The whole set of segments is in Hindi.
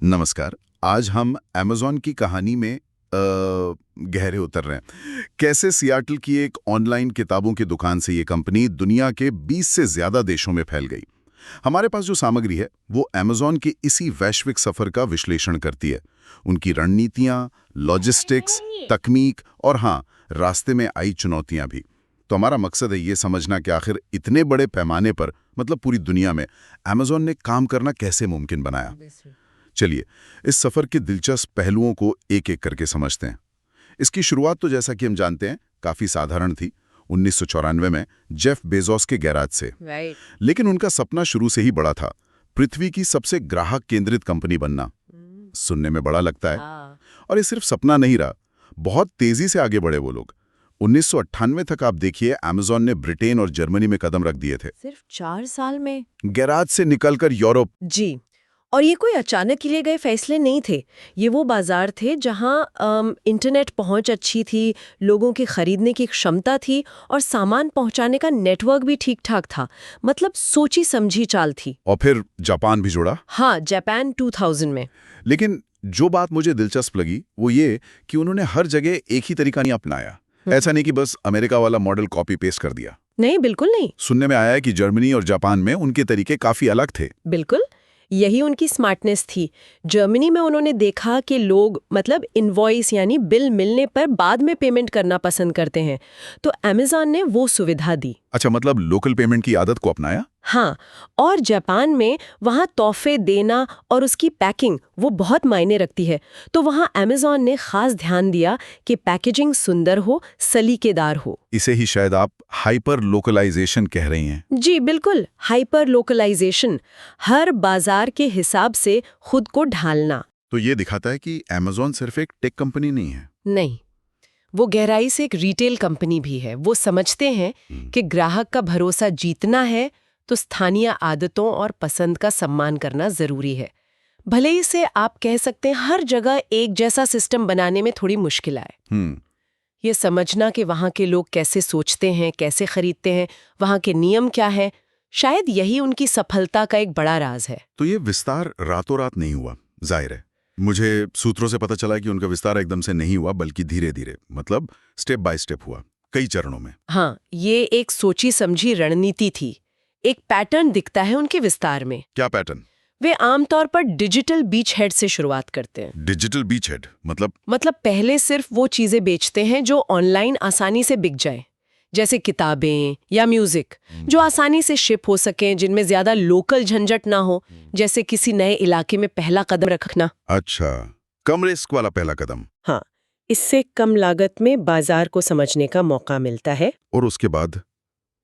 नमस्कार। आज हम अमेज़न की कहानी में गहरे उतर रहे हैं। कैसे सियाटल की एक ऑनलाइन किताबों की दुकान से ये कंपनी दुनिया के 20 से ज़्यादा देशों में फैल गई। हमारे पास जो सामग्री है वो अमेज़न के इसी वैश्विक सफ़र का विश्लेषण करती है। उनकी रणनीतियाँ, लॉजिस्टिक्स, तकनीक और हाँ, रास्ते में आई चुनौतियाँ भी। तो हमारा मकसद है ये समझना कि आखिर इतने बड़े पैमाने पर, मतलब पूरी दुनिया में, अमेज़न ने काम करना कैसे मुमकिन बनाया। चलिए इस सफ़र के दिलचस्प पहलुओं को एक एक करके समझते हैं। इसकी शुरुआत तो जैसा कि हम जानते हैं काफ़ी साधारण थी, 1994 में जेफ बेजोस के गैराज से। लेकिन उनका सपना शुरू से ही बड़ा था, पृथ्वी की सबसे ग्राहक केंद्रित कंपनी बनना। सुनने में बड़ा लगता है, और ये सिर्फ सपना नहीं रहा, बहुत तेजी से आगे बढ़े वो लोग। 1998 तक आप देखिए अमेज़न ने ब्रिटेन और जर्मनी में कदम रख दिए थे। सिर्फ 4 साल में गैराज से निकलकर यूरोप। जी। और ये कोई अचानक लिए गए फैसले नहीं थे। ये वो बाजार थे जहां इंटरनेट पहुंच अच्छी थी, लोगों की खरीदने की क्षमता थी और सामान पहुंचाने का नेटवर्क भी ठीक ठाक था। मतलब सोची समझी चाल थी। और फिर जापान भी जुड़ा। हाँ, जापान 2000 में। लेकिन जो बात मुझे दिलचस्प लगी वो ये कि उन्होंने हर जगह एक ही तरीका नहीं अपनाया। ऐसा नहीं कि बस अमेरिका वाला मॉडल कॉपी पेस्ट कर दिया। नहीं, बिल्कुल नहीं। सुनने में आया है कि जर्मनी और जापान में उनके तरीके काफी अलग थे। बिल्कुल, यही उनकी स्मार्टनेस थी। जर्मनी में उन्होंने देखा कि लोग मतलब इनवॉइस यानी बिल मिलने पर बाद में पेमेंट करना पसंद करते हैं, तो अमेज़न ने वो सुविधा दी। अच्छा, मतलब लोकल पेमेंट की आदत को अपनाया। हाँ, और जापान में वहाँ तोहफे देना और उसकी पैकिंग वो बहुत मायने रखती है, तो वहाँ अमेज़न ने खास ध्यान दिया कि पैकेजिंग सुंदर हो, सलीकेदार हो। इसे ही शायद आप हाइपर लोकलाइजेशन कह रही हैं। जी बिल्कुल, हाइपर लोकलाइजेशन, हर बाजार के हिसाब से खुद को ढालना। तो ये दिखाता है कि अमेज़न सिर्फ एक टेक कंपनी नहीं है। नहीं, वो गहराई से एक रिटेल कंपनी भी है। वो समझते हैं कि ग्राहक का भरोसा जीतना है तो स्थानीय आदतों और पसंद का सम्मान करना जरूरी है। भले ही से आप कह सकते हैं हर जगह एक जैसा सिस्टम बनाने में थोड़ी मुश्किल आए। ये समझना कि वहाँ के लोग कैसे सोचते हैं, कैसे खरीदते हैं, वहाँ के नियम क्या है, शायद यही उनकी सफलता का एक बड़ा राज है। तो ये विस्तार रातों रात नहीं हुआ, जाहिर है। मुझे सूत्रों से पता चला कि उनका विस्तार एकदम से नहीं हुआ, बल्कि धीरे धीरे, मतलब स्टेप बाय स्टेप हुआ, कई चरणों में। हाँ, ये एक सोची समझी रणनीति थी। एक पैटर्न दिखता है उनके विस्तार में। क्या पैटर्न? वे आमतौर पर डिजिटल बीच हेड से शुरुआत करते हैं। डिजिटल बीच हेड मतलब पहले सिर्फ वो चीजें बेचते हैं जो ऑनलाइन आसानी से बिक जाए, जैसे किताबें या म्यूजिक, जो आसानी से शिप हो सकें, जिनमें ज्यादा लोकल झंझट ना हो, जैसे किसी नए इलाके में पहला कदम रखना। अच्छा, कम रिस्क वाला पहला कदम। हाँ, इससे कम लागत में बाजार को समझने का मौका मिलता है। और उसके बाद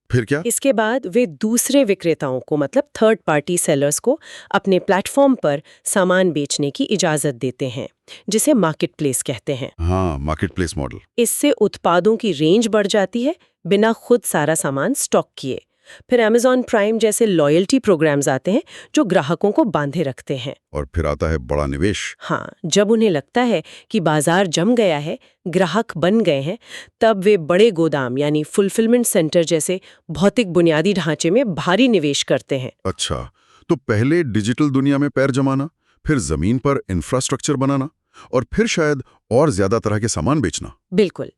फिर क्या? इसके बाद वे दूसरे विक्रेताओं को, मतलब थर्ड पार्टी सेलर्स को, अपने प्लेटफॉर्म पर सामान बेचने की इजाजत देते हैं, जिसे मार्केट प्लेस कहते हैं। हाँ, मार्केट प्लेस मॉडल। इससे उत्पादों की रेंज बढ़ जाती है बिना खुद सारा सामान स्टॉक किए। फिर अमेज़न प्राइम जैसे लॉयल्टी प्रोग्राम्स आते हैं जो ग्राहकों को बांधे रखते हैं। और फिर आता है बड़ा निवेश। हाँ, जब उन्हें लगता है कि बाजार जम गया है, ग्राहक बन गए हैं, तब वे बड़े गोदाम यानी फुलफिलमेंट सेंटर जैसे भौतिक बुनियादी ढांचे में भारी निवेश करते हैं। अच्छा, तो पहले डिजिटल दुनिया में पैर जमाना, फिर जमीन पर इंफ्रास्ट्रक्चर बनाना, और फिर शायद और ज्यादा तरह के सामान बेचना। बिल्कुल,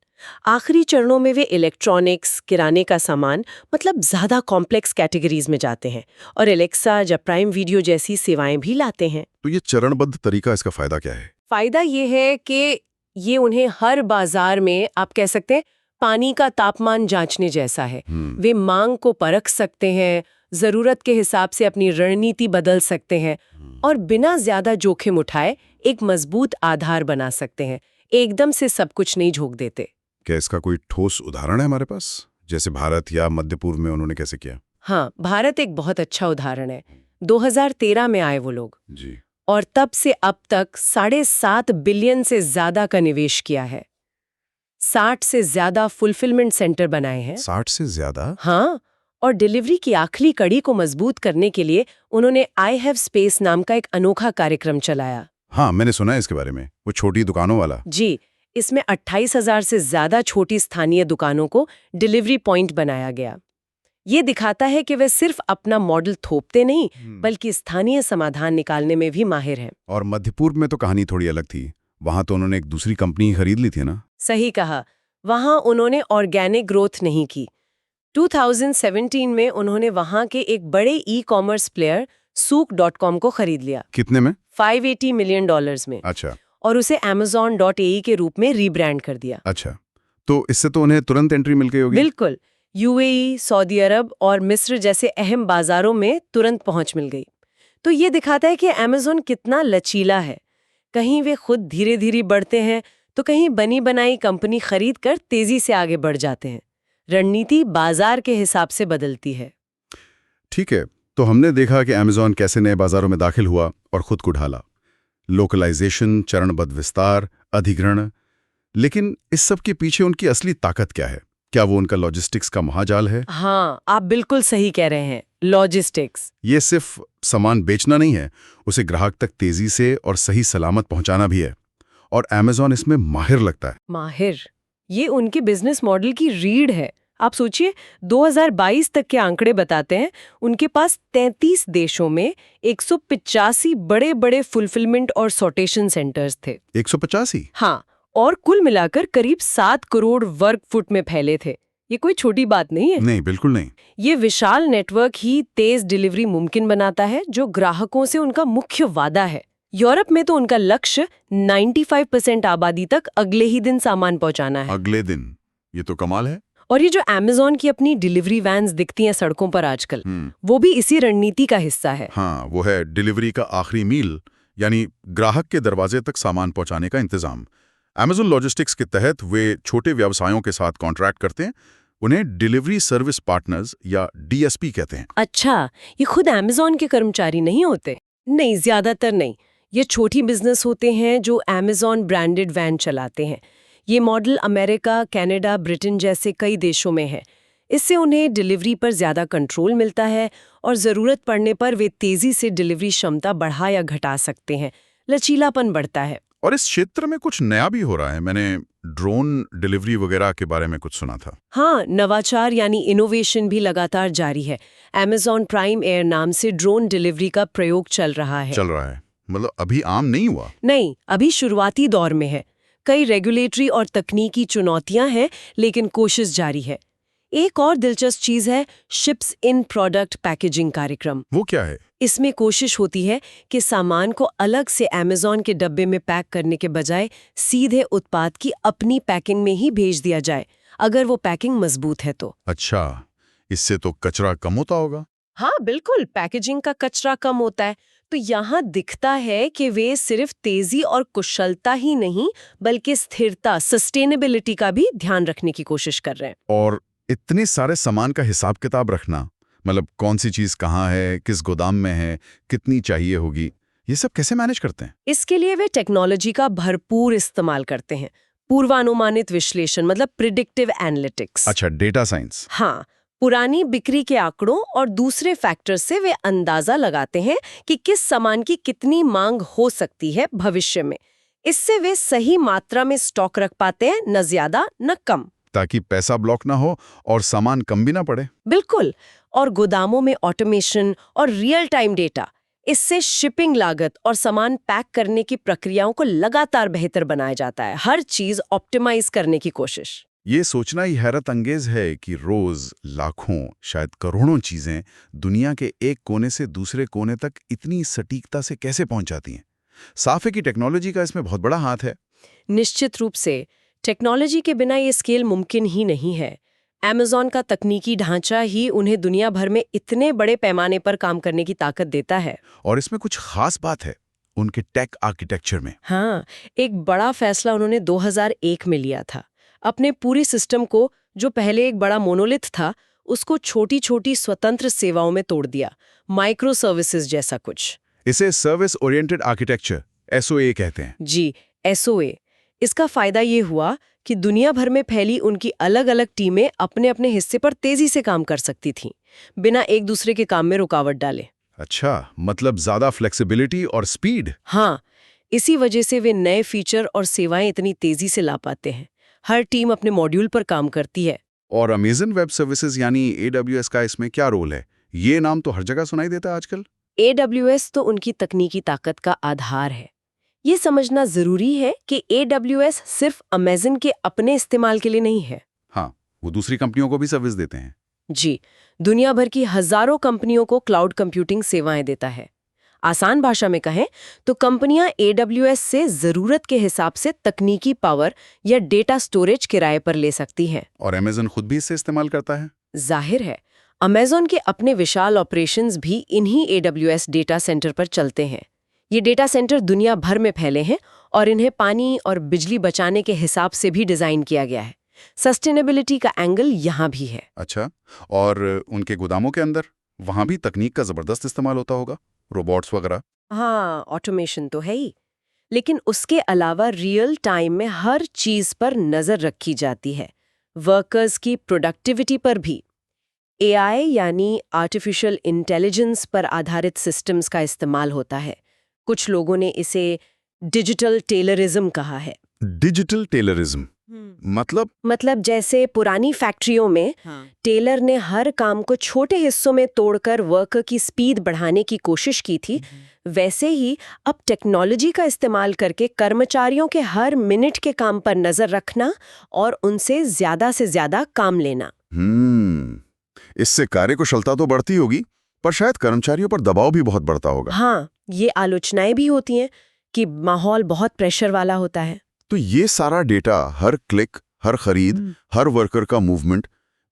आखिरी चरणों में वे इलेक्ट्रॉनिक्स, किराने का सामान, मतलब ज्यादा कॉम्प्लेक्स कैटेगरीज में जाते हैं, और एलेक्सा या प्राइम वीडियो जैसी सेवाएं भी लाते हैं। तो ये चरणबद्ध तरीका, इसका फायदा क्या है? फायदा ये है कि ये उन्हें हर बाजार में, आप कह सकते हैं, पानी का तापमान जांचने जैसा है। वे मांग को परख सकते हैं, जरूरत के हिसाब से अपनी रणनीति बदल सकते हैं, और बिना ज्यादा जोखिम उठाए एक मजबूत आधार बना सकते हैं। एकदम से सब कुछ नहीं झोंक देते। क्या इसका कोई ठोस उदाहरण है हमारे पास, जैसे भारत या मध्य पूर्व में उन्होंने कैसे किया? हाँ, भारत एक बहुत अच्छा उदाहरण है। 2013 में आए वो लोग जी। और तब से अब तक 7.5 बिलियन से ज्यादा का निवेश किया है। 60 से ज्यादा फुलफिलमेंट सेंटर बनाए हैं। 60 से ज्यादा? हाँ, और डिलीवरी की आखिरी कड़ी को मजबूत करने के लिए उन्होंने आई हैव स्पेस नाम का एक अनोखा कार्यक्रम चलाया। हाँ, मैंने सुना है इसके बारे में, वो छोटी दुकानों वाला। जी, इसमें 28,000 से ज्यादा छोटी स्थानीय दुकानों को डिलीवरी पॉइंट बनाया गया। ये दिखाता है कि वे सिर्फ अपना मॉडल थोपते नहीं बल्कि स्थानीय समाधान निकालने में भी माहिर हैं। और मध्य पूर्व में तो कहानी थोड़ी अलग थी। वहां तो उन्होंने एक दूसरी कंपनी ही खरीद ली थी ना। सही कहा, वहां उन्होंने ऑर्गेनिक ग्रोथ नहीं की। 2017 में उन्होंने वहां के एक बड़े ई-कॉमर्स प्लेयर Souq.com को खरीद लिया। कितने में? $580 मिलियन में। अच्छा और उसे Amazon.ae के रूप में रीब्रांड कर दिया। अच्छा, तो इससे तो उन्हें तुरंत एंट्री मिल गई होगी। बिल्कुल, यूएई, सऊदी अरब और मिस्र जैसे अहम बाजारों में तुरंत पहुंच मिल गई। तो ये दिखाता है कि Amazon कितना लचीला है। कहीं वे खुद धीरे धीरे बढ़ते हैं तो कहीं बनी बनाई कंपनी खरीद कर तेजी से आगे बढ़ जाते हैं। रणनीति बाजार के हिसाब से बदलती है। ठीक है, तो हमने देखा कि Amazon कैसे नए बाजारों में दाखिल हुआ और खुद को ढाला। लोकलाइजेशन, चरणबद्ध विस्तार, अधिग्रहण। लेकिन इस सब के पीछे उनकी असली ताकत क्या है? क्या वो उनका लॉजिस्टिक्स का महाजाल है? हाँ, आप बिल्कुल सही कह रहे हैं, लॉजिस्टिक्स। ये सिर्फ सामान बेचना नहीं है, उसे ग्राहक तक तेजी से और सही सलामत पहुंचाना भी है। और Amazon इसमें माहिर लगता है। माहिर, ये उनके बिजनेस मॉडल की रीढ़ है। आप सोचिए, 2022 तक के आंकड़े बताते हैं उनके पास 33 देशों में 185 बड़े-बड़े फुलफिलमेंट और सॉर्टेशन सेंटर्स थे। 185? हाँ, और कुल मिलाकर करीब 7 करोड़ वर्ग फुट में फैले थे। ये कोई छोटी बात नहीं है। नहीं, बिल्कुल नहीं। ये विशाल नेटवर्क ही तेज डिलीवरी मुमकिन बनाता है, जो ग्राहकों से उनका मुख्य वादा है। यूरोप में तो उनका लक्ष्य 95% आबादी तक अगले ही दिन सामान पहुंचाना है। अगले दिन? ये तो कमाल है। और ये जो Amazon की अपनी डिलीवरी वैन्स दिखती हैं सड़कों पर आजकल, वो भी इसी रणनीति का हिस्सा है। हाँ, वो है डिलीवरी का आखिरी मील, यानी ग्राहक के दरवाजे तक सामान पहुंचाने का इंतजाम। Amazon लॉजिस्टिक्स के तहत वे छोटे व्यवसायों के साथ कॉन्ट्रैक्ट करते हैं। उन्हें डिलीवरी सर्विस पार्टनर्स या DSP कहते हैं। अच्छा, ये खुद Amazon के कर्मचारी नहीं होते? नहीं, ज्यादातर नहीं। ये छोटी बिजनेस होते हैं जो Amazon ब्रांडेड वैन चलाते हैं। ये मॉडल अमेरिका, कनाडा, ब्रिटेन जैसे कई देशों में है। इससे उन्हें डिलीवरी पर ज्यादा कंट्रोल मिलता है और ज़रूरत पड़ने पर वे तेजी से डिलीवरी क्षमता बढ़ा या घटा सकते हैं। लचीलापन बढ़ता है। और इस क्षेत्र में कुछ नया भी हो रहा है। मैंने ड्रोन डिलीवरी वगैरह के बारे में कुछ सुना था। हाँ, नवाचार यानी इनोवेशन भी लगातार जारी है। Amazon प्राइम एयर नाम से ड्रोन डिलीवरी का प्रयोग चल रहा है। मतलब अभी आम नहीं हुआ? नहीं, अभी शुरुआती दौर में है। कई रेगुलेटरी और तकनीकी चुनौतियां हैं, लेकिन कोशिश जारी है। एक और दिलचस्प चीज है शिप्स इन प्रोडक्ट पैकेजिंग कार्यक्रम। वो क्या है? इसमें कोशिश होती है कि सामान को अलग से Amazon के डब्बे में पैक करने के बजाय सीधे उत्पाद की अपनी पैकिंग में ही भेज दिया जाए, अगर वो पैकिंग मजबूत है तो। अच्छा, इससे तो कचरा कम होता होगा। हाँ बिल्कुल, पैकेजिंग का कचरा कम होता है। तो यहाँ दिखता है कि वे सिर्फ तेजी और कुशलता ही नहीं बल्कि स्थिरता, सस्टेनेबिलिटी का भी ध्यान रखने की कोशिश कर रहे हैं। और इतने सारे सामान का हिसाब किताब रखना, मतलब कौन सी चीज कहाँ है, किस गोदाम में है, कितनी चाहिए होगी, ये सब कैसे मैनेज करते हैं? इसके लिए वे टेक्नोलॉजी का भरपूर इस्तेमाल करते हैं। पूर्वानुमानित विश्लेषण मतलब प्रिडिक्टिव एनालिटिक्स। अच्छा, डेटा साइंस। हाँ, पुरानी बिक्री के आंकड़ों और दूसरे फैक्टर से वे अंदाजा लगाते हैं कि किस सामान की कितनी मांग हो सकती है भविष्य में। इससे वे सही मात्रा में स्टॉक रख पाते हैं, न ज्यादा न कम, ताकि पैसा ब्लॉक ना हो और सामान कम भी ना पड़े। बिल्कुल। और गोदामों में ऑटोमेशन और रियल टाइम डेटा, इससे शिपिंग लागत और सामान पैक करने की प्रक्रियाओं को लगातार बेहतर बनाया जाता है। हर चीज ऑप्टिमाइज करने की कोशिश। ये सोचना ही हैरत अंगेज है कि रोज लाखों, शायद करोड़ों चीजें दुनिया के एक कोने से दूसरे कोने तक इतनी सटीकता से कैसे पहुंच जाती हैं। साफ है कि टेक्नोलॉजी का इसमें बहुत बड़ा हाथ है। निश्चित रूप से टेक्नोलॉजी के बिना ये स्केल मुमकिन ही नहीं है। Amazon का तकनीकी ढांचा ही उन्हें दुनिया भर में इतने बड़े पैमाने पर काम करने की ताकत देता है। और इसमें कुछ खास बात है उनके टेक आर्किटेक्चर में। हाँ, एक बड़ा फैसला उन्होंने 2001 में लिया था। अपने पूरे सिस्टम को, जो पहले एक बड़ा मोनोलिथ था, उसको छोटी छोटी स्वतंत्र सेवाओं में तोड़ दिया, माइक्रो सर्विसेज जैसा कुछ। इसे सर्विस ओरिएंटेड आर्किटेक्चर, SOA कहते हैं। जी, SOA। इसका फायदा ये हुआ कि दुनिया भर में फैली उनकी अलग अलग टीमें अपने अपने हिस्से पर तेजी से काम कर सकती थीं, बिना एक दूसरे के काम में रुकावट डाले। अच्छा, मतलब ज्यादा फ्लेक्सिबिलिटी और स्पीड। हाँ, इसी वजह से वे नए फीचर और सेवाएं इतनी तेजी से ला पाते हैं। हर टीम अपने मॉड्यूल पर काम करती है। और अमेजन वेब सर्विसेज यानी AWS का इसमें क्या रोल है? ये नाम तो हर जगह सुनाई देता है आजकल। AWS तो उनकी तकनीकी ताकत का आधार है। ये समझना जरूरी है कि AWS सिर्फ अमेज़न के अपने इस्तेमाल के लिए नहीं है। हाँ, वो दूसरी कंपनियों को भी सर्विस देते हैं। जी, दुनिया भर की हजारों कंपनियों को क्लाउड कंप्यूटिंग सेवाएं देता है। आसान भाषा में कहें तो कंपनियां AWS से जरूरत के हिसाब से तकनीकी पावर या डेटा स्टोरेज किराए पर ले सकती हैं। और अमेजन खुद भी इससे इस्तेमाल करता है। जाहिर है, अमेज़न के अपने विशाल ऑपरेशंस भी इन्हीं AWS डेटा सेंटर पर चलते हैं। ये डेटा सेंटर दुनिया भर में फैले हैं और इन्हें पानी और बिजली बचाने के हिसाब से भी डिजाइन किया गया है। सस्टेनेबिलिटी का एंगल यहाँ भी है। अच्छा, और उनके गोदामों के अंदर वहाँ भी तकनीक का जबरदस्त इस्तेमाल होता होगा, रोबोट्स वगैरह। हाँ, ऑटोमेशन तो है ही, लेकिन उसके अलावा रियल टाइम में हर चीज पर नजर रखी जाती है। वर्कर्स की प्रोडक्टिविटी पर भी। AI यानी आर्टिफिशियल इंटेलिजेंस पर आधारित सिस्टम्स का इस्तेमाल होता है। कुछ लोगों ने इसे डिजिटल टेलरिज्म कहा है। डिजिटल टेलरिज्म मतलब जैसे पुरानी फैक्ट्रियों में टेलर ने हर काम को छोटे हिस्सों में तोड़कर वर्कर की स्पीड बढ़ाने की कोशिश की थी, वैसे ही अब टेक्नोलॉजी का इस्तेमाल करके कर्मचारियों के हर मिनट के काम पर नजर रखना और उनसे ज्यादा काम लेना। इससे कार्यकुशलता तो बढ़ती होगी, पर शायद कर्मचारियों पर दबाव भी बहुत बढ़ता होगा। हाँ, ये आलोचनाएं भी होती हैं कि माहौल बहुत प्रेशर वाला होता है। तो ये सारा डेटा, हर क्लिक, हर खरीद, हर वर्कर का मूवमेंट,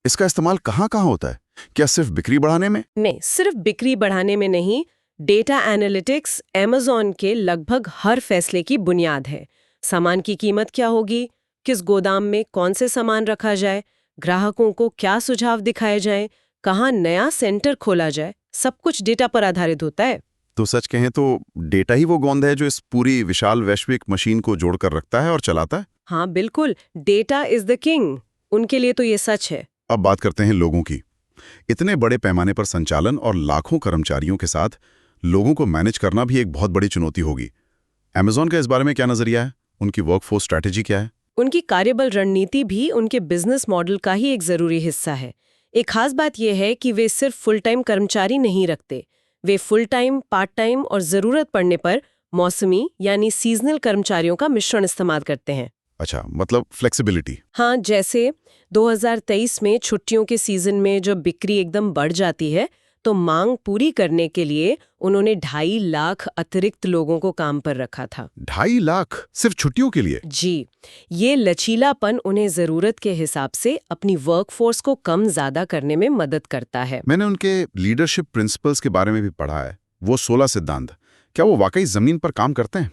इसका इस्तेमाल कहाँ होता है? क्या सिर्फ बिक्री बढ़ाने में? नहीं, सिर्फ बिक्री बढ़ाने में नहीं। डेटा एनालिटिक्स अमेज़न के लगभग हर फैसले की बुनियाद है। सामान की कीमत क्या होगी, किस गोदाम में कौन से सामान रखा जाए, ग्राहकों को क्या सुझाव दिखाए जाएं, कहाँ नया सेंटर खोला जाए, सब कुछ डेटा पर आधारित होता है। तो सच कहें तो डेटा ही वो गोंद है जो इस पूरी विशाल वैश्विक मशीन को जोड़कर रखता है और चलाता है। हाँ बिल्कुल, डेटा इज द किंग। उनके लिए तो ये सच है। अब बात करते हैं लोगों की। इतने बड़े पैमाने पर संचालन और लाखों कर्मचारियों के साथ लोगों को मैनेज करना भी एक बहुत बड़ी चुनौती होगी। अमेज़न का इस बारे में क्या नजरिया है? उनकी वर्कफोर्स स्ट्रैटेजी क्या है? उनकी कार्यबल रणनीति भी उनके बिजनेस मॉडल का ही एक जरूरी हिस्सा है। एक खास बात यह है कि वे सिर्फ फुल टाइम कर्मचारी नहीं रखते। वे फुल टाइम, पार्ट टाइम और जरूरत पड़ने पर मौसमी यानी सीजनल कर्मचारियों का मिश्रण इस्तेमाल करते हैं। अच्छा, मतलब फ्लेक्सिबिलिटी। हाँ, जैसे 2023 में छुट्टियों के सीजन में जब बिक्री एकदम बढ़ जाती है तो मांग पूरी करने के लिए उन्होंने 2.5 लाख अतिरिक्त लोगों को काम पर रखा था। 2.5 लाख सिर्फ छुट्टियों के लिए? जी, ये लचीलापन उन्हें जरूरत के हिसाब से अपनी वर्कफोर्स को कम ज्यादा करने में मदद करता है। मैंने उनके लीडरशिप प्रिंसिपल्स के बारे में भी पढ़ा है, वो 16 सिद्धांत। क्या वो वाकई जमीन पर काम करते हैं,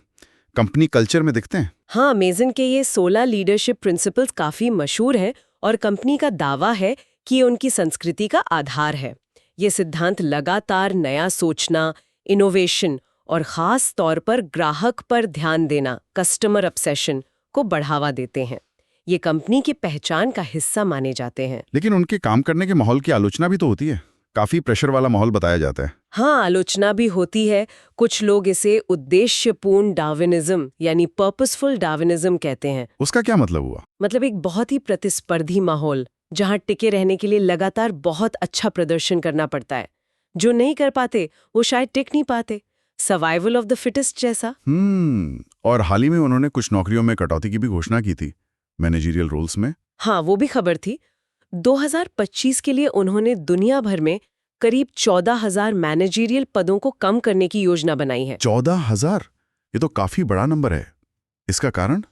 कंपनी कल्चर में दिखते हैं? हाँ, अमेज़न के ये 16 लीडरशिप प्रिंसिपल्स काफी मशहूर हैं और कंपनी का दावा है कि ये उनकी संस्कृति का आधार है। ये सिद्धांत लगातार नया सोचना, इनोवेशन और खास तौर पर ग्राहक पर ध्यान देना, कस्टमर ऑब्सेशन को बढ़ावा देते हैं। ये कंपनी की पहचान का हिस्सा माने जाते हैं। लेकिन उनके काम करने के माहौल की आलोचना भी तो होती है। काफी प्रेशर वाला माहौल बताया जाता है। हाँ, आलोचना भी होती है। कुछ लोग इसे उद्देश्यपूर्ण डार्विनिज्म यानी पर्पसफुल डार्विनिज्म कहते हैं। उसका क्या मतलब हुआ? मतलब एक बहुत ही प्रतिस्पर्धी माहौल जहां टिके रहने के लिए लगातार बहुत अच्छा प्रदर्शन करना पड़ता है। जो नहीं कर पाते वो शायद टिक नहीं पाते। सर्वाइवल ऑफ द फिटेस्ट जैसा। और हाल ही में उन्होंने कुछ नौकरियों में कटौती की भी घोषणा की थी, मैनेजरियल रोल्स में। हाँ, वो भी खबर थी। 2025 के लिए उन्होंने दुनिया भर में करीब 14,000 मैनेजरियल पदों को कम करने की योजना बनाई है। 14,000? ये तो काफी बड़ा नंबर है। इसका कारण?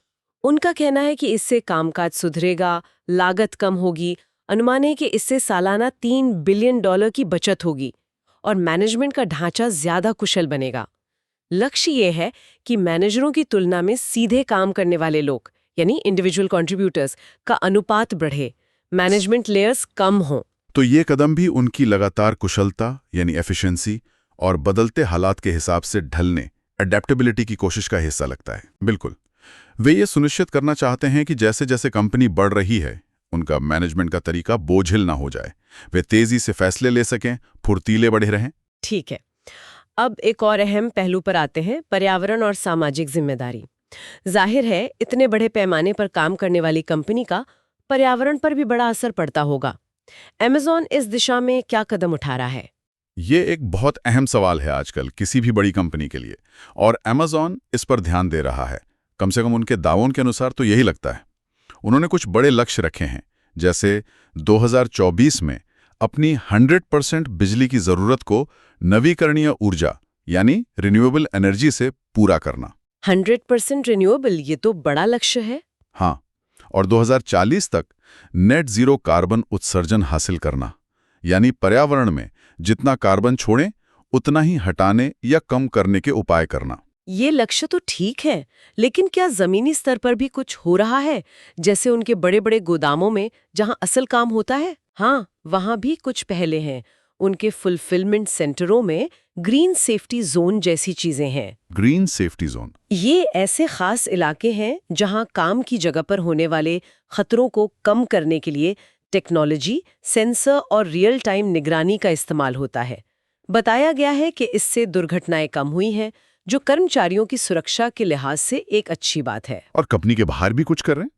उनका कहना है कि इससे कामकाज सुधरेगा, लागत कम होगी। अनुमान है कि इससे सालाना $3 बिलियन की बचत होगी और मैनेजमेंट का ढांचा ज्यादा कुशल बनेगा। लक्ष्य ये है कि मैनेजरों की तुलना में सीधे काम करने वाले लोग यानी इंडिविजुअल कंट्रीब्यूटर्स का अनुपात बढ़े, मैनेजमेंट लेयर्स कम हों। तो ये कदम भी उनकी लगातार कुशलता यानी एफिशिएंसी और बदलते हालात के हिसाब से ढलने, अडेप्टेबिलिटी की कोशिश का हिस्सा लगता है। बिल्कुल, वे ये सुनिश्चित करना चाहते हैं कि जैसे जैसे कंपनी बढ़ रही है उनका मैनेजमेंट का तरीका बोझिल ना हो जाए, वे तेजी से फैसले ले सकें, फुर्तीले बढ़े रहें। ठीक है, अब एक और अहम पहलू पर आते हैं, पर्यावरण और सामाजिक जिम्मेदारी। जाहिर है, इतने बड़े पैमाने पर काम करने वाली कंपनी का पर्यावरण पर भी बड़ा असर पड़ता होगा। Amazon इस दिशा में क्या कदम उठा रहा है? ये एक बहुत अहम सवाल है आजकल किसी भी बड़ी कंपनी के लिए, और Amazon इस पर ध्यान दे रहा है। कम से कम उनके दावों के अनुसार तो यही लगता है। उन्होंने कुछ बड़े लक्ष्य रखे हैं, जैसे 2024 में अपनी 100% बिजली की जरूरत को नवीकरणीय ऊर्जा यानी रिन्यूएबल एनर्जी से पूरा करना। 100% रिन्यूएबल, ये तो बड़ा लक्ष्य है। हाँ, और 2040 तक नेट जीरो कार्बन उत्सर्जन हासिल करना, यानी पर्यावरण में जितना कार्बन छोड़ें उतना ही हटाने या कम करने के उपाय करना। ये लक्ष्य तो ठीक है, लेकिन क्या जमीनी स्तर पर भी कुछ हो रहा है, जैसे उनके बड़े बड़े गोदामों में जहां असल काम होता है? हाँ, वहां भी कुछ पहले हैं। उनके फुलफिलमेंट सेंटरों में ग्रीन सेफ्टी जोन जैसी चीजें हैं। ग्रीन सेफ्टी जोन ये ऐसे खास इलाके हैं जहां काम की जगह पर होने वाले खतरों को कम करने के लिए टेक्नोलॉजी, सेंसर और रियल टाइम निगरानी का इस्तेमाल होता है। बताया गया है कि इससे दुर्घटनाएं कम हुई हैं, जो कर्मचारियों की सुरक्षा के लिहाज से एक अच्छी बात है। और कंपनी के बाहर भी कुछ कर रहे हैं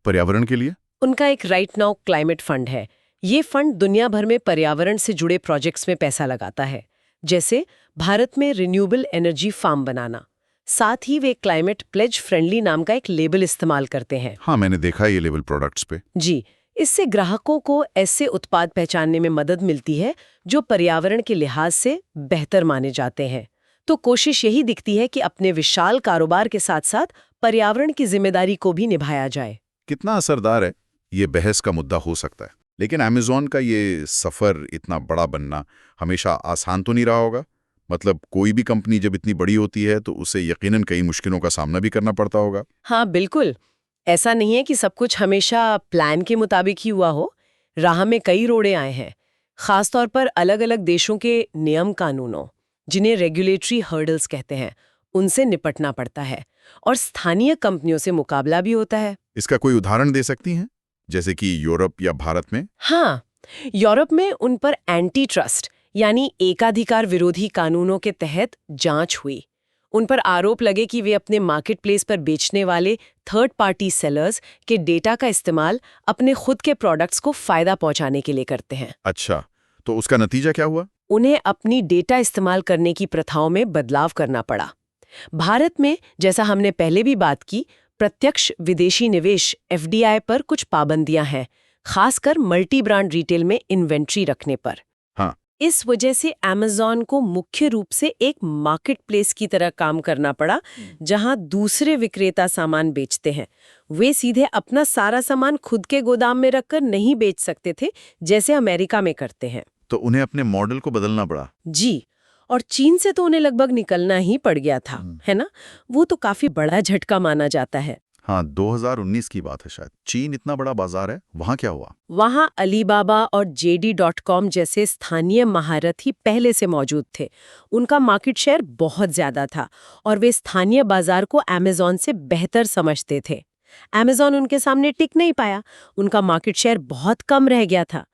पर्यावरण के लिए? उनका एक राइट नाउ क्लाइमेट फंड है। ये फंड दुनिया भर में पर्यावरण से जुड़े प्रोजेक्ट्स में पैसा लगाता है, जैसे भारत में रिन्यूएबल एनर्जी फार्म बनाना। साथ ही वे क्लाइमेट प्लेज फ्रेंडली नाम का एक लेबल इस्तेमाल करते हैं। हाँ, मैंने देखा है ये लेबल प्रोडक्ट्स पे। जी, इससे ग्राहकों को ऐसे उत्पाद पहचानने में मदद मिलती है जो पर्यावरण के लिहाज से बेहतर माने जाते हैं। तो कोशिश यही दिखती है कि अपने विशाल कारोबार के साथ साथ पर्यावरण की जिम्मेदारी को भी निभाया जाए। कितना असरदार है ये बहस का मुद्दा हो सकता है, लेकिन Amazon का ये सफर इतना बड़ा बनना हमेशा आसान तो नहीं रहा होगा। मतलब कोई भी कंपनी जब इतनी बड़ी होती है तो उसे यकीनन कई मुश्किलों का सामना भी करना पड़ता होगा। हाँ बिल्कुल, ऐसा नहीं है कि सब कुछ हमेशा प्लान के मुताबिक ही हुआ हो। राह में कई रोड़े आए हैं, खासतौर पर अलग अलग देशों के नियम कानूनों, जिन्हें रेगुलेटरी हर्डल्स कहते हैं, उनसे निपटना पड़ता है और स्थानीय कंपनियों से मुकाबला भी होता है। इसका कोई उदाहरण दे सकती हैं, जैसे कि यूरोप या भारत में? हाँ, यूरोप में उन पर एंटी ट्रस्ट यानी एकाधिकार विरोधी कानूनों के तहत जांच हुई। उन पर आरोप लगे कि वे अपने मार्केट प्लेस पर बेचने वाले थर्ड पार्टी सेलर्स के डेटा का इस्तेमाल अपने खुद के प्रोडक्ट्स को फायदा पहुंचाने के लिए करते हैं। अच्छा, तो उसका नतीजा क्या हुआ? उन्हें अपनी डेटा इस्तेमाल करने की प्रथाओं में बदलाव करना पड़ा। भारत में, जैसा हमने पहले भी बात की, प्रत्यक्ष विदेशी निवेश FDI पर कुछ पाबंदियां हैं, खासकर मल्टी ब्रांड रिटेल में इन्वेंट्री रखने पर। हाँ। इस वजह से Amazon को मुख्य रूप से एक मार्केट प्लेस की तरह काम करना पड़ा, जहां दूसरे विक्रेता सामान बेचते हैं। वे सीधे अपना सारा सामान खुद के गोदाम में रखकर नहीं बेच सकते थे, जैसे अमेरिका में करते हैं। तो उन्हें अपने मॉडल को बदलना पड़ा। जी, और चीन से तो उन्हें लगभग निकलना ही पड़ गया था, है ना? वो तो काफी बड़ा झटका माना जाता है। हाँ, 2019 की बात है शायद। चीन इतना बड़ा बाजार है, वहाँ क्या हुआ? वहां अलीबाबा और JD.com जैसे स्थानीय महारथी पहले से मौजूद थे। उनका मार्केट शेयर बहुत ज्यादा था और वे स्थानीय बाजार को Amazon से बेहतर समझते थे। Amazon उनके सामने टिक नहीं पाया, उनका मार्केट शेयर बहुत कम रह गया था।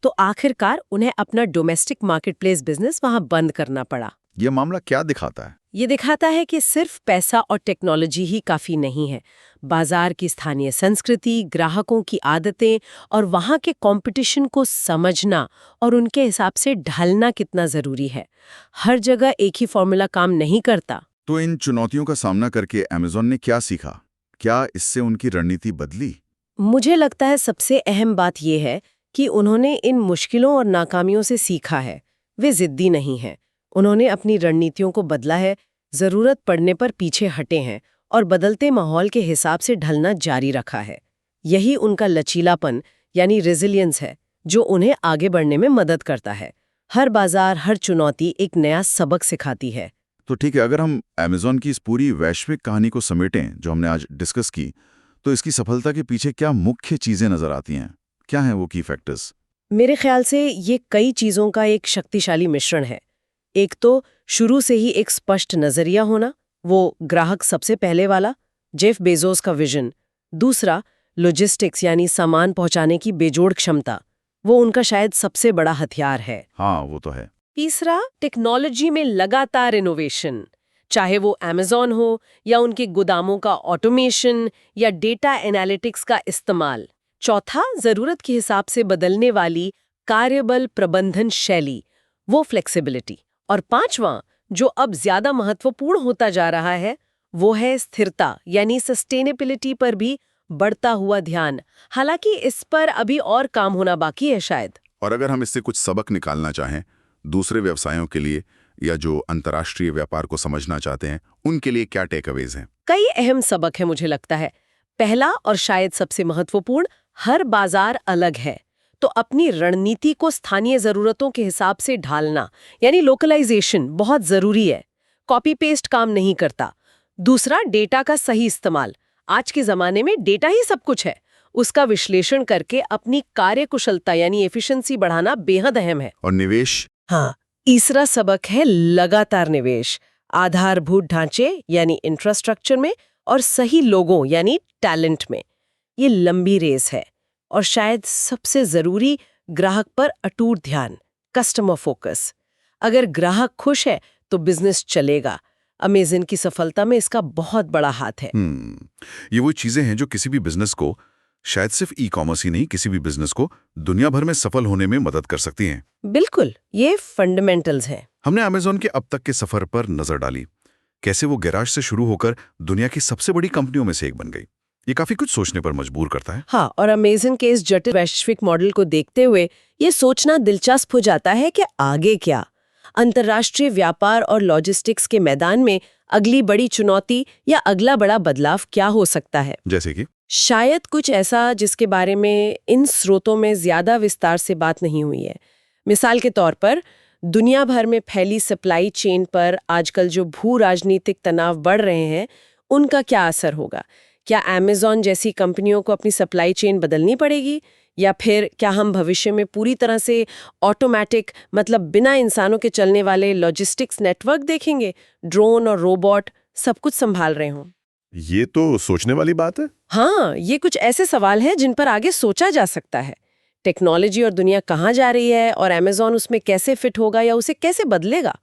तो आखिरकार उन्हें अपना डोमेस्टिक मार्केटप्लेस बिजनेस वहां बंद करना पड़ा। ये मामला क्या दिखाता है? ये दिखाता है कि सिर्फ पैसा और टेक्नोलॉजी ही काफी नहीं है। बाजार की स्थानीय संस्कृति, ग्राहकों की आदतें और वहां के कंपटीशन को समझना और उनके हिसाब से ढलना कितना जरूरी है। हर जगह एक ही फॉर्मूला काम नहीं करता। तो इन चुनौतियों का सामना करके Amazon ने क्या सीखा? क्या इससे उनकी रणनीति बदली? मुझे लगता है सबसे अहम बात यह है कि उन्होंने इन मुश्किलों और नाकामियों से सीखा है। वे जिद्दी नहीं हैं। उन्होंने अपनी रणनीतियों को बदला है, जरूरत पड़ने पर पीछे हटे हैं और बदलते माहौल के हिसाब से ढलना जारी रखा है। यही उनका लचीलापन यानी रेजिलियंस है, जो उन्हें आगे बढ़ने में मदद करता है। हर बाजार, हर चुनौती एक नया सबक सिखाती है। तो ठीक है, अगर हम Amazon की इस पूरी वैश्विक कहानी को समेटें जो हमने आज डिस्कस की, तो इसकी सफलता के पीछे क्या मुख्य चीजें नजर आती हैं? क्या हैं वो की फैक्टर्स? मेरे ख्याल से ये कई चीजों का एक शक्तिशाली मिश्रण है। एक तो शुरू से ही एक स्पष्ट नजरिया होना, वो ग्राहक सबसे पहले वाला, जेफ बेजोस का विजन। दूसरा, लॉजिस्टिक्स यानी सामान पहुंचाने की बेजोड़ क्षमता, वो उनका शायद सबसे बड़ा हथियार है। हाँ, वो तो है। तीसरा, टेक्नोलॉजी में लगातार इनोवेशन, चाहे वो Amazon हो या उनके गोदामों का ऑटोमेशन या डेटा एनालिटिक्स का इस्तेमाल। चौथा, जरूरत के हिसाब से बदलने वाली कार्यबल प्रबंधन शैली, वो फ्लेक्सिबिलिटी। और पांचवां, जो अब ज्यादा महत्वपूर्ण होता जा रहा है, वो है स्थिरता, यानी सस्टेनेबिलिटी पर भी बढ़ता हुआ ध्यान। हालांकि इस पर अभी और काम होना बाकी है शायद। और अगर हम इससे कुछ सबक निकालना चाहें दूसरे व्यवसायों के लिए या जो अंतर्राष्ट्रीय व्यापार को समझना चाहते हैं, उनके लिए क्या टेकअवेज हैं? कई अहम सबक है मुझे लगता है। पहला और शायद सबसे महत्वपूर्ण, हर बाजार अलग है, तो अपनी रणनीति को स्थानीय जरूरतों के हिसाब से ढालना, यानी लोकलाइजेशन, बहुत जरूरी है। कॉपी पेस्ट काम नहीं करता। दूसरा, डेटा का सही इस्तेमाल। आज के जमाने में डेटा ही सब कुछ है। उसका विश्लेषण करके अपनी कार्यकुशलता यानी एफिशिएंसी बढ़ाना बेहद अहम है। और निवेश? हाँ, तीसरा सबक है लगातार निवेश, आधारभूत ढांचे यानी इंफ्रास्ट्रक्चर में और सही लोगों यानी टैलेंट में। ये लंबी रेस है। और शायद सबसे जरूरी, ग्राहक पर अटूट ध्यान, कस्टमर फोकस। अगर ग्राहक खुश है तो बिजनेस चलेगा। अमेज़न की सफलता में इसका बहुत बड़ा हाथ है। ये वो चीजें हैं जो किसी भी बिजनेस को, शायद सिर्फ ई कॉमर्स ही नहीं, किसी भी बिजनेस को दुनिया भर में सफल होने में मदद कर सकती हैं। बिल्कुल, ये फंडामेंटल्स हैं। हमने अमेज़न के अब तक के सफर पर नजर डाली, कैसे वो गैराज से शुरू होकर दुनिया की सबसे बड़ी कंपनियों में से एक बन गई। ये काफी कुछ सोचने पर मजबूर करता है। हाँ, और अमेज़न के इस जटिल वैश्विक मॉडल को देखते हुए ये सोचना दिलचस्प हो जाता है कि आगे क्या। अंतर्राष्ट्रीय व्यापार और लॉजिस्टिक्स के मैदान में अगली बड़ी चुनौती या अगला बड़ा बदलाव क्या हो सकता है? जैसे कि शायद कुछ ऐसा जिसके बारे में इन स्रोतों में ज्यादा विस्तार से बात नहीं हुई है। मिसाल के तौर पर, दुनिया भर में फैली सप्लाई चेन पर आजकल जो भू राजनीतिक तनाव बढ़ रहे हैं, उनका क्या असर होगा? क्या अमेज़न जैसी कंपनियों को अपनी सप्लाई चेन बदलनी पड़ेगी, या फिर क्या हम भविष्य में पूरी तरह से ऑटोमेटिक, मतलब बिना इंसानों के चलने वाले लॉजिस्टिक्स नेटवर्क देखेंगे, ड्रोन और रोबोट सब कुछ संभाल रहे हों? ये तो सोचने वाली बात है। हाँ, ये कुछ ऐसे सवाल हैं जिन पर आगे सोचा जा सकता है। टेक्नोलॉजी और दुनिया कहाँ जा रही है और अमेज़न उसमें कैसे फिट होगा या उसे कैसे बदलेगा?